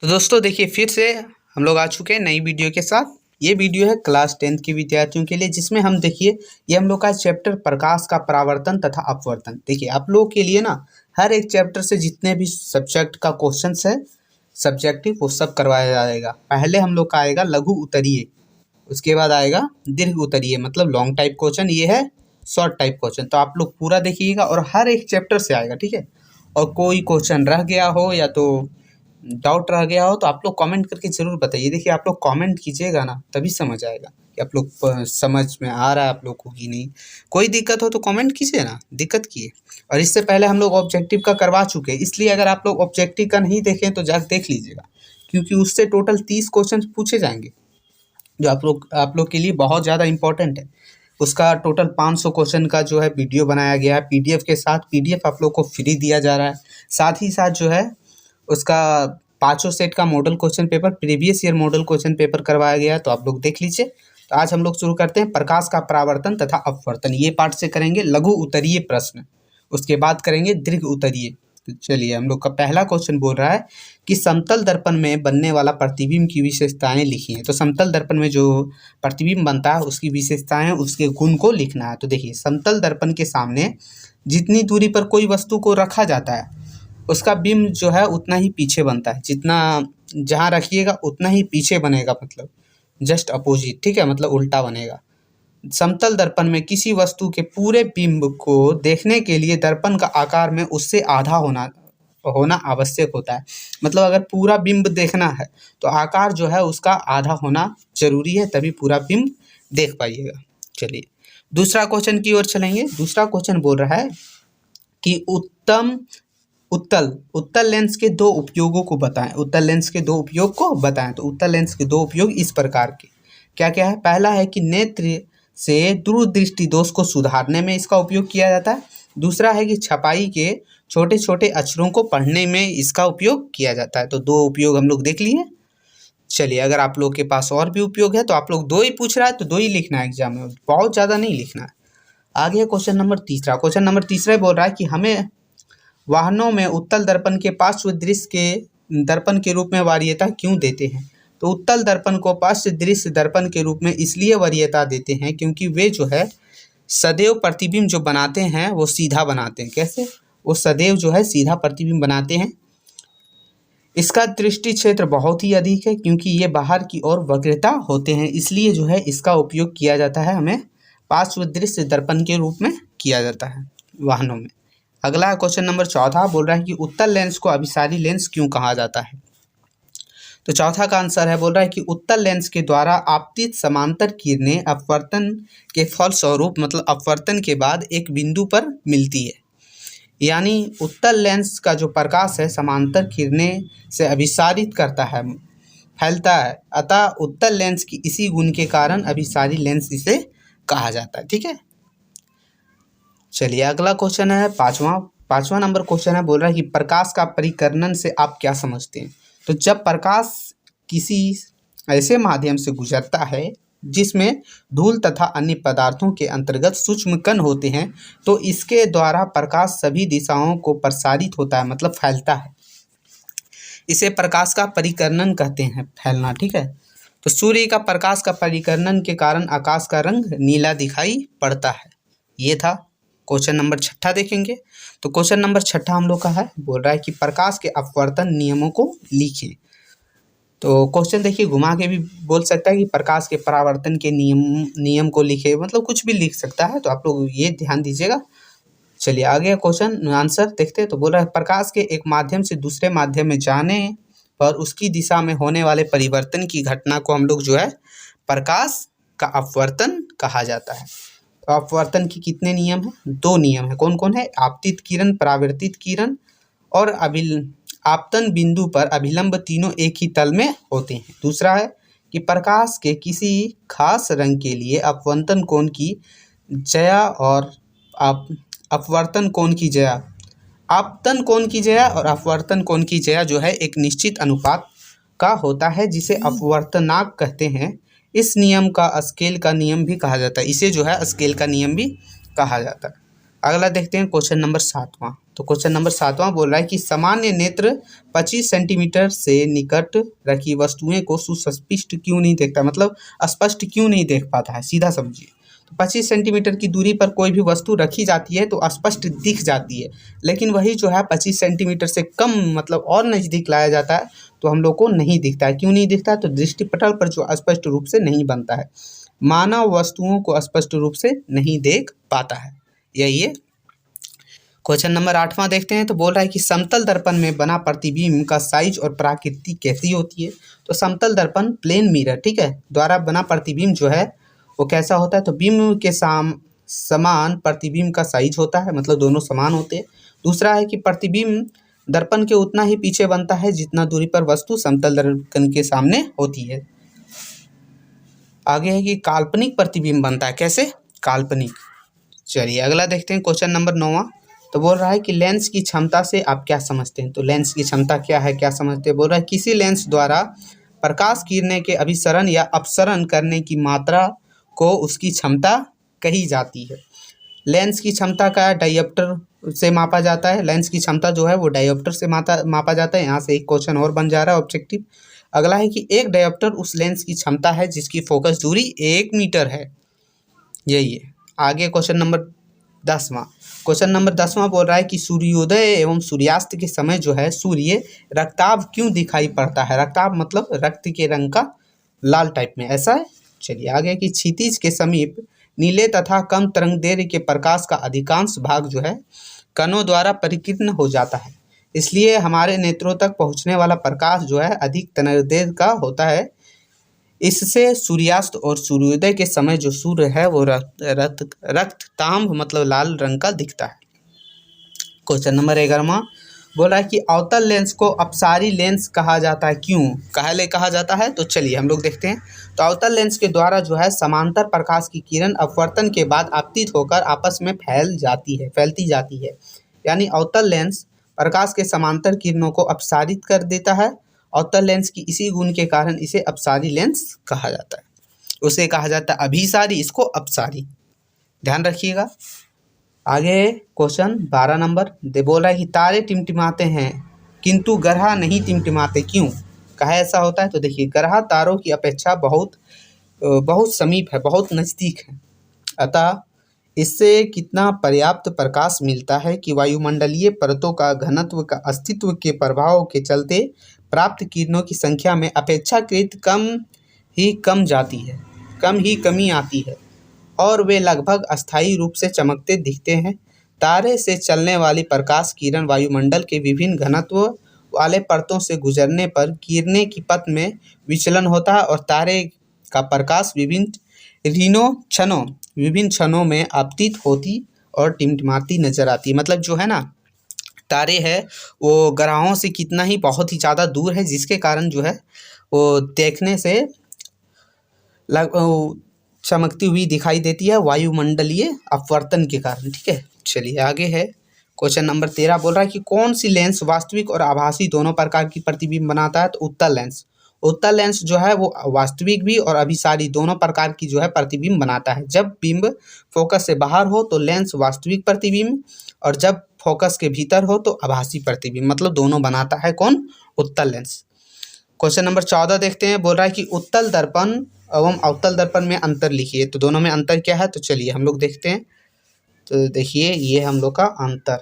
तो दोस्तों देखिए फिर से हम लोग आ चुके हैं नई वीडियो के साथ। ये वीडियो है क्लास 10th के विद्यार्थियों के लिए, जिसमें हम देखिए ये हम लोग का चैप्टर प्रकाश का परावर्तन तथा अपवर्तन। देखिए आप लोगों के लिए ना हर एक चैप्टर से जितने भी सब्जेक्ट का क्वेश्चंस है सब्जेक्टिव वो सब करवाया जाएगा। पहले हम लोग का आएगा लघु उत्तरीय, उसके बाद आएगा दीर्घ उत्तरीय मतलब लॉन्ग टाइप क्वेश्चन, ये है शॉर्ट टाइप क्वेश्चन। तो आप लोग पूरा देखिएगा और हर एक चैप्टर से आएगा, ठीक है। और कोई क्वेश्चन रह गया हो या तो डाउट रह गया हो तो आप लोग कमेंट करके ज़रूर बताइए। देखिए आप लोग कमेंट कीजिएगा ना तभी समझ आएगा कि आप लोग समझ में आ रहा है आप लोग को कि नहीं। कोई दिक्कत हो तो कमेंट कीजिए ना, दिक्कत कीजिए। और इससे पहले हम लोग ऑब्जेक्टिव का करवा चुके हैं, इसलिए अगर आप लोग ऑब्जेक्टिव का नहीं देखें तो जाकर देख लीजिएगा, क्योंकि उससे टोटल 30 क्वेश्चन पूछे जाएंगे जो आप लोग के लिए बहुत ज़्यादा इंपॉर्टेंट है। उसका टोटल 500 क्वेश्चन का जो है वीडियो बनाया गया है पीडीएफ के साथ। पीडीएफ आप लोग को फ्री दिया जा रहा है, साथ ही साथ जो है उसका 500 सेट का model question paper, previous year model question paper करवाया गया है, तो आप लोग देख लीजिए। तो आज हम लोग शुरू करते हैं प्रकाश का परावर्तन तथा अपवर्तन। ये पार्ट से करेंगे लघु उत्तरीय प्रश्न, उसके बाद करेंगे दीर्घ उत्तरीय। तो चलिए हम लोग का पहला क्वेश्चन बोल रहा है कि समतल दर्पण में बनने वाला प्रतिबिंब की विशेषताएं लिखी हैं। तो समतल दर्पण में जो प्रतिबिंब बनता है उसकी विशेषताएं, उसके गुण को लिखना है। तो देखिए समतल दर्पण के सामने जितनी दूरी पर कोई वस्तु को रखा जाता है उसका बिंब जो है उतना ही पीछे बनता है। जितना जहाँ रखिएगा उतना ही पीछे बनेगा, मतलब जस्ट अपोजिट, ठीक है, मतलब उल्टा बनेगा। समतल दर्पण में किसी वस्तु के पूरे बिंब को देखने के लिए दर्पण का आकार में उससे आधा होना आवश्यक होता है। मतलब अगर पूरा बिंब देखना है तो आकार जो है उसका आधा होना जरूरी है, तभी पूरा बिंब देख पाइएगा। चलिए दूसरा क्वेश्चन की ओर चलेंगे। दूसरा क्वेश्चन बोल रहा है कि उत्तल लेंस के दो उपयोगों को बताएं। उत्तल लेंस के दो उपयोग को बताएं। तो उत्तल लेंस के दो उपयोग इस प्रकार के क्या क्या है। पहला है कि नेत्र से दूरदृष्टि दोष को सुधारने में इसका उपयोग किया जाता है। दूसरा है कि छपाई के छोटे छोटे अक्षरों को पढ़ने में इसका उपयोग किया जाता है। तो दो उपयोग हम लोग देख लिए। चलिए अगर आप लोग के पास और भी उपयोग है तो आप लोग दो ही पूछ रहा है तो दो ही लिखना है एग्जाम में, बहुत ज़्यादा नहीं लिखना है। आगे क्वेश्चन नंबर तीसरा। क्वेश्चन नंबर तीसरा बोल रहा है कि हमें वाहनों में उत्तल दर्पण के पार्श्व दृश्य के दर्पण के रूप में वरीयता क्यों देते हैं। तो उत्तल दर्पण को पार्श्व दृश्य दर्पण के रूप में इसलिए वरीयता देते हैं क्योंकि वे जो है सदैव प्रतिबिंब जो बनाते हैं वो सीधा बनाते हैं। कैसे? वो सदैव जो है सीधा प्रतिबिंब बनाते हैं। इसका दृष्टि क्षेत्र बहुत ही अधिक है क्योंकि ये बाहर की ओर वक्रता होते हैं, इसलिए जो है इसका उपयोग किया जाता है, हमें पार्श्व दृश्य दर्पण के रूप में किया जाता है वाहनों में। अगला क्वेश्चन नंबर चौथा बोल रहा है कि उत्तल लेंस को अभिसारी लेंस क्यों कहा जाता है। तो चौथा का आंसर है, बोल रहा है कि उत्तल लेंस के द्वारा आपतित समांतर किरणें अपवर्तन के फलस्वरूप मतलब अपवर्तन के बाद एक बिंदु पर मिलती है। यानी उत्तल लेंस का जो प्रकाश है समांतर किरणें से अभिसारित करता है, फैलता है, अतः उत्तल लेंस की इसी गुण के कारण अभिसारी लेंस इसे कहा जाता है। ठीक है, चलिए अगला क्वेश्चन है पांचवा नंबर क्वेश्चन है। बोल रहा है कि प्रकाश का परिकर्णन से आप क्या समझते हैं। तो जब प्रकाश किसी ऐसे माध्यम से गुजरता है जिसमें धूल तथा अन्य पदार्थों के अंतर्गत सूक्ष्म कण होते हैं तो इसके द्वारा प्रकाश सभी दिशाओं को प्रसारित होता है, मतलब फैलता है। इसे प्रकाश का परिकर्णन कहते हैं, फैलना। ठीक है, तो सूर्य का प्रकाश का परिकर्णन के कारण आकाश का रंग नीला दिखाई पड़ता है। ये था क्वेश्चन नंबर छठा। देखेंगे तो क्वेश्चन नंबर छठा हम लोग का है, बोल रहा है कि प्रकाश के अपवर्तन नियमों को लिखें। तो क्वेश्चन देखिए घुमा के भी बोल सकता है कि प्रकाश के परावर्तन के नियम को लिखे, मतलब कुछ भी लिख सकता है, तो आप लोग ये ध्यान दीजिएगा। चलिए आगे क्वेश्चन आंसर देखते हैं। तो बोल रहा है प्रकाश के एक माध्यम से दूसरे माध्यम में जाने पर उसकी दिशा में होने वाले परिवर्तन की घटना को हम लोग जो है प्रकाश का अपवर्तन कहा जाता है। तो अपवर्तन की कितने नियम हैं? दो नियम है। कौन कौन है? आपतित किरण, परावर्तित किरण और आपतन बिंदु पर अभिलंब, तीनों एक ही तल में होते हैं। दूसरा है कि प्रकाश के किसी खास रंग के लिए अपवर्तन कोण की जया और अपवर्तन कोण की जया, आपतन कोण की जया और अपवर्तन कोण की जया जो है एक निश्चित अनुपात का होता है, जिसे अपवर्तनांक कहते हैं। इस नियम का स्केल का नियम भी कहा जाता है, इसे जो है स्केल का नियम भी कहा जाता है। अगला देखते हैं क्वेश्चन नंबर 7वां। तो तो क्वेश्चन नंबर 7वां बोल रहा है कि सामान्य नेत्र 25 सेंटीमीटर से निकट रखी वस्तुएं को सुस्पष्ट क्यों नहीं देखता, मतलब स्पष्ट क्यों नहीं देख पाता है, सीधा समझिए। तो 25 सेंटीमीटर की दूरी पर कोई भी वस्तु रखी जाती है तो स्पष्ट दिख जाती है, लेकिन वही जो है 25 सेंटीमीटर से कम मतलब और नज़दीक लाया जाता है तो हम लोग को नहीं दिखता है। क्यों नहीं दिखता है? तो दृष्टिपटल पर जो स्पष्ट रूप से नहीं बनता है, मानव वस्तुओं को स्पष्ट रूप से नहीं देख पाता है। यही है। क्वेश्चन नंबर 8वां देखते हैं। तो बोल रहा है कि समतल दर्पण में बना प्रतिबिंब का साइज और प्रकृति कैसी होती है। तो समतल दर्पण प्लेन मिरर, ठीक है, द्वारा बना प्रतिबिंब जो है वो कैसा होता है? तो बिंब के समान प्रतिबिंब का साइज होता है, मतलब दोनों समान होते हैं। दूसरा है कि प्रतिबिंब दर्पण के उतना ही पीछे बनता है जितना दूरी पर वस्तु समतल दर्पण के सामने होती है। आगे है कि काल्पनिक प्रतिबिंब बनता है, कैसे? काल्पनिक। चलिए अगला देखते हैं क्वेश्चन नंबर 9वां। तो बोल रहा है कि लेंस की क्षमता से आप क्या समझते हैं। तो लेंस की क्षमता क्या है, क्या समझते हैं? बोल रहा है किसी लेंस द्वारा प्रकाश किरणें के अभिसरण या अपसरण करने की मात्रा को उसकी क्षमता कही जाती है। लेंस की क्षमता का डायोप्टर से मापा जाता है। लेंस की क्षमता जो है वो डायोप्टर से मापा जाता है। यहाँ से एक क्वेश्चन और बन जा रहा है ऑब्जेक्टिव। अगला है कि एक डायोप्टर उस लेंस की क्षमता है जिसकी फोकस दूरी 1 मीटर है। यही है। आगे क्वेश्चन नंबर 10वां। क्वेश्चन नंबर 10वां बोल रहा है कि सूर्योदय एवं सूर्यास्त के समय जो है सूर्य रक्ताभ क्यों दिखाई पड़ता है। रक्ताभ मतलब रक्त के रंग का, लाल टाइप में, ऐसा है। चलिए आगे कि क्षितिज के समीप नीले तथा कम तरंगदैर्घ्य के प्रकाश का अधिकांश भाग जो है कणों द्वारा परिकीर्ण हो जाता है, इसलिए हमारे नेत्रों तक पहुंचने वाला प्रकाश जो है अधिक तरंगदैर्घ्य का होता है। इससे सूर्यास्त और सूर्योदय के समय जो सूर्य है वो रक्ततांब मतलब लाल रंग का दिखता है। क्वेश्चन नंबर 11वां बोल रहा है कि अवतल लेंस को अपसारी लेंस कहा जाता है, क्यों कहा जाता है? तो चलिए हम लोग देखते हैं। तो अवतल लेंस के द्वारा जो है समांतर प्रकाश की किरण अपवर्तन के बाद आपतित होकर आपस में फैलती जाती है। यानी अवतल लेंस प्रकाश के समांतर किरणों को अपसारित कर देता है। अवतल लेंस की इसी गुण के कारण इसे अपसारी लेंस कहा जाता है। उसे कहा जाता है अभिसारी, इसको अपसारी, ध्यान रखिएगा। आगे क्वेश्चन 12 नंबर बोल रहा है कि तारे टिमटिमाते हैं किंतु ग्रह नहीं टिमटिमाते, क्यों? कहा ऐसा होता है? तो देखिए ग्रह तारों की अपेक्षा बहुत समीप है, बहुत नज़दीक है, अतः इससे कितना पर्याप्त प्रकाश मिलता है कि वायुमंडलीय परतों का घनत्व का अस्तित्व के प्रभाव के चलते प्राप्त किरणों की संख्या में अपेक्षाकृत कम ही कमी आती है और वे लगभग अस्थायी रूप से चमकते दिखते हैं। तारे से चलने वाली प्रकाश किरण वायुमंडल के विभिन्न घनत्व वाले परतों से गुजरने पर किरणें की पथ में विचलन होता है और तारे का प्रकाश विभिन्न क्षणों में आपतित होती और टिमटिमाती नजर आती है। मतलब जो है ना तारे है वो ग्रहों से कितना ही बहुत ही ज़्यादा दूर है, जिसके कारण जो है वो देखने से चमकती हुई दिखाई देती है वायुमंडलीय अपवर्तन के कारण, ठीक है। चलिए आगे है क्वेश्चन नंबर 13 बोल रहा है कि कौन सी लेंस वास्तविक और आभासी दोनों प्रकार की प्रतिबिंब बनाता है। तो उत्तल लेंस जो है वो वास्तविक भी और अभिसारी दोनों प्रकार की जो है प्रतिबिंब बनाता है। जब बिंब फोकस से बाहर हो तो लेंस वास्तविक प्रतिबिंब और जब फोकस के भीतर हो तो आभासी प्रतिबिंब, मतलब दोनों बनाता है कौन? उत्तल लेंस। क्वेश्चन नंबर 14 देखते हैं। बोल रहा है कि उत्तल दर्पण एवं अवतल दर्पण में अंतर लिखिए। तो दोनों में अंतर क्या है? तो चलिए हम लोग देखते हैं। तो देखिए ये हम लोग का अंतर,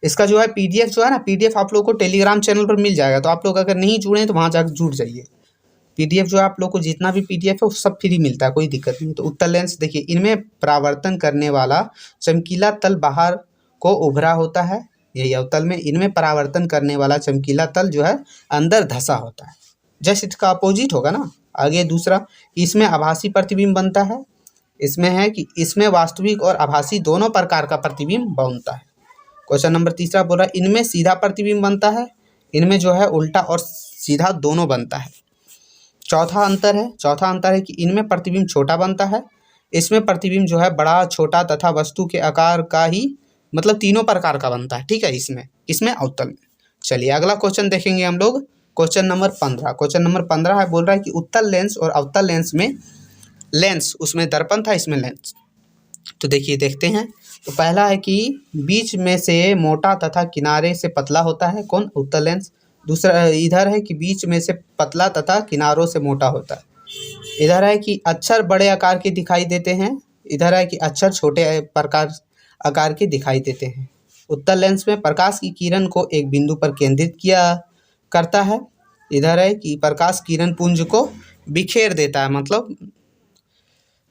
इसका जो है पीडीएफ जो है ना, पीडीएफ आप लोग को टेलीग्राम चैनल पर मिल जाएगा। तो आप लोग अगर नहीं जुड़े हैं तो वहाँ जाकर जुड़ जाइए। पीडीएफ जो है आप लोग को जितना भी पीडीएफ है वो सब फ्री मिलता है, कोई दिक्कत नहीं। तो उत्तल लेंस देखिए इनमें परावर्तन करने वाला चमकीला तल बाहर को उभरा होता है, यही अवतल में इनमें परावर्तन करने वाला चमकीला तल जो है अंदर धंसा होता है, जस्ट इसका अपोजिट होगा ना। आगे दूसरा, इसमें आभासी प्रतिबिंब बनता है। इसमें है कि इसमें वास्तविक और आभासी दोनों प्रकार का प्रतिबिंब बनता है। क्वेश्चन नंबर 3 बोल रहा है इनमें सीधा प्रतिबिंब बनता है, इनमें जो है उल्टा और सीधा दोनों बनता है। चौथा अंतर है कि इनमें प्रतिबिंब छोटा बनता है, इसमें प्रतिबिंब जो है बड़ा, छोटा तथा वस्तु के आकार का ही, मतलब तीनों प्रकार का बनता है, ठीक है। इसमें अवतल में। चलिए अगला क्वेश्चन देखेंगे हम लोग। क्वेश्चन नंबर 15 है, बोल रहा है कि उत्तल लेंस और अवतल लेंस में लेंस उसमें दर्पण था, इसमें लेंस। तो देखिए देखते हैं। तो पहला है कि बीच में से मोटा तथा किनारे से पतला होता है, कौन? उत्तर लेंस। दूसरा इधर है कि बीच में से पतला तथा किनारों से मोटा होता है। इधर है कि अक्षर बड़े आकार के दिखाई देते हैं, इधर है कि अक्षर छोटे प्रकार आकार के दिखाई देते हैं। उत्तर लेंस में प्रकाश की किरण को एक बिंदु पर केंद्रित किया करता है। इधर है कि प्रकाश किरण पुंज को बिखेर देता है, मतलब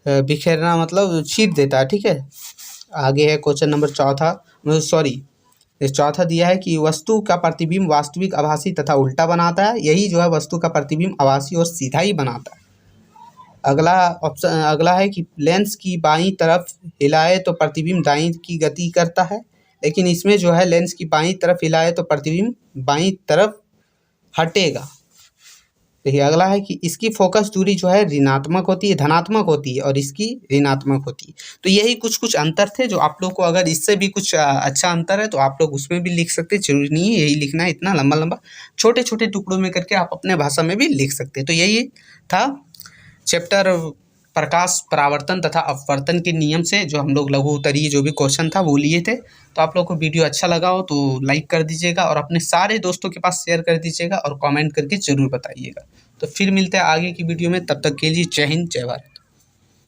बिखेरना मतलब छीट देता है, ठीक है। आगे है क्वेश्चन नंबर चौथा, सॉरी चौथा दिया है कि वस्तु का प्रतिबिंब वास्तविक, आभासी तथा उल्टा बनाता है। यही जो है वस्तु का प्रतिबिंब आभासी और सीधा ही बनाता है। अगला ऑप्शन, अगला है कि लेंस की बाईं तरफ हिलाए तो प्रतिबिंब दाईं की गति करता है, लेकिन इसमें जो है लेंस की बाईं तरफ हिलाए तो प्रतिबिंब बाईं तरफ हटेगा। देखिए अगला है कि इसकी फोकस दूरी जो है ऋणात्मक होती है, धनात्मक होती है, और इसकी ऋणात्मक होती है। तो यही कुछ कुछ अंतर थे जो आप लोग को, अगर इससे भी कुछ अच्छा अंतर है तो आप लोग उसमें भी लिख सकते हैं। जरूरी नहीं है यही लिखना है, इतना लंबा लंबा, छोटे छोटे टुकड़ों में करके आप अपने भाषा में भी लिख सकते हैं। तो यही था चैप्टर प्रकाश परावर्तन तथा अपवर्तन के नियम से जो हम लोग लघु उत्तरीय जो भी क्वेश्चन था वो लिए थे। तो आप लोग को वीडियो अच्छा लगा हो तो लाइक कर दीजिएगा और अपने सारे दोस्तों के पास शेयर कर दीजिएगा और कमेंट करके ज़रूर बताइएगा। तो फिर मिलते हैं आगे की वीडियो में, तब तक के लिए जय हिंद जय भारत।